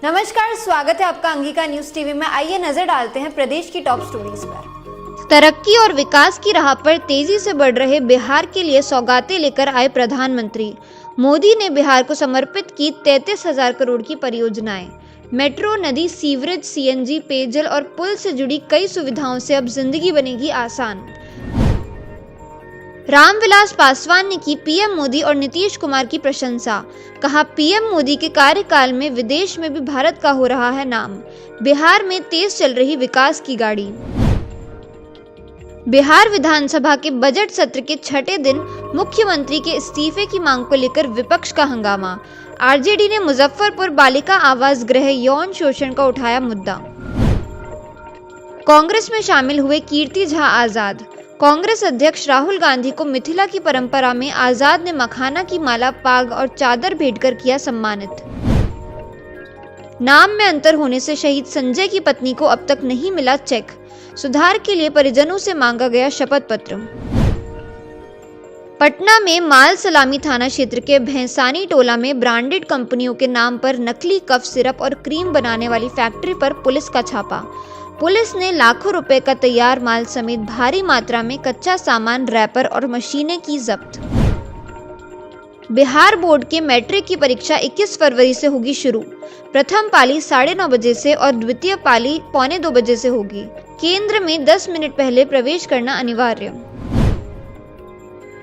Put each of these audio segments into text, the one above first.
नमस्कार, स्वागत है आपका अंगिका न्यूज टीवी में। आइए नजर डालते हैं प्रदेश की टॉप स्टोरीज पर। तरक्की और विकास की राह पर तेजी से बढ़ रहे बिहार के लिए सौगातें लेकर आए प्रधानमंत्री मोदी ने बिहार को समर्पित की 33,000 करोड़ की परियोजनाएं। मेट्रो, नदी, सीवरेज, सीएनजी, पेयजल और पुल से जुड़ी कई सुविधाओं से अब जिंदगी बनेगी आसान। रामविलास पासवान ने की पीएम मोदी और नीतीश कुमार की प्रशंसा। कहा, पीएम मोदी के कार्यकाल में विदेश में भी भारत का हो रहा है नाम। बिहार में तेज चल रही विकास की गाड़ी। बिहार विधानसभा के बजट सत्र के छठे दिन मुख्यमंत्री के इस्तीफे की मांग को लेकर विपक्ष का हंगामा। आरजेडी ने मुजफ्फरपुर बालिका आवास गृह यौन शोषण का उठाया मुद्दा। कांग्रेस में शामिल हुए कीर्ति झा आजाद। कांग्रेस अध्यक्ष राहुल गांधी को मिथिला की परंपरा में आजाद ने मखाना की माला, पाग और चादर भेंटकर किया सम्मानित। नाम में अंतर होने से शहीद संजय की पत्नी को अब तक नहीं मिला चेक। सुधार के लिए परिजनों से मांगा गया शपथ पत्र। पटना में माल सलामी थाना क्षेत्र के भैंसानी टोला में ब्रांडेड कंपनियों के नाम पर नकली कफ सिरप और क्रीम बनाने वाली फैक्ट्री पर पुलिस का छापा। पुलिस ने लाखों रुपए का तैयार माल समेत भारी मात्रा में कच्चा सामान, रैपर और मशीनें की जब्त। बिहार बोर्ड के मैट्रिक की परीक्षा 21 फरवरी से होगी शुरू। प्रथम पाली 9:30 बजे से और द्वितीय पाली 1:45 बजे से होगी। केंद्र में 10 मिनट पहले प्रवेश करना अनिवार्य।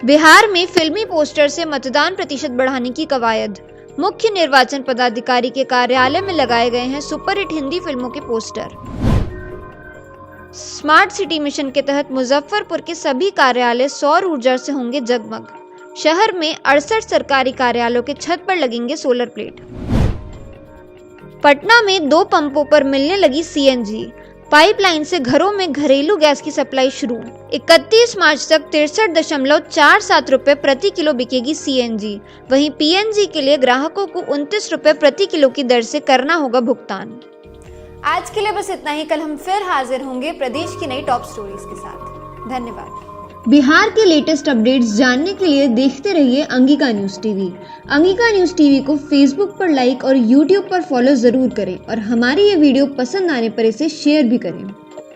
बिहार में फिल्मी पोस्टर से मतदान प्रतिशत बढ़ाने की कवायद। मुख्य निर्वाचन पदाधिकारी के कार्यालय में लगाए गए हैं सुपरहिट हिंदी फिल्मों के पोस्टर। स्मार्ट सिटी मिशन के तहत मुजफ्फरपुर के सभी कार्यालय सौर ऊर्जा से होंगे जगमग। शहर में 68 सरकारी कार्यालयों के छत पर लगेंगे सोलर प्लेट। पटना में 2 पंपों पर मिलने लगी सीएनजी। पाइपलाइन से घरों में घरेलू गैस की सप्लाई शुरू। 31 मार्च तक 63.47 रुपए प्रति किलो बिकेगी सीएनजी। वहीं पीएनजी के लिए ग्राहकों को 29 रुपए प्रति किलो की दर से करना होगा भुगतान। आज के लिए बस इतना ही। कल हम फिर हाजिर होंगे प्रदेश की नई टॉप स्टोरीज के साथ। धन्यवाद। बिहार के लेटेस्ट अपडेट्स जानने के लिए देखते रहिए Angika news TV. Angika news TV को फेसबुक पर लाइक और यूट्यूब पर फॉलो जरूर करें और हमारी ये वीडियो पसंद आने पर इसे शेयर भी करें।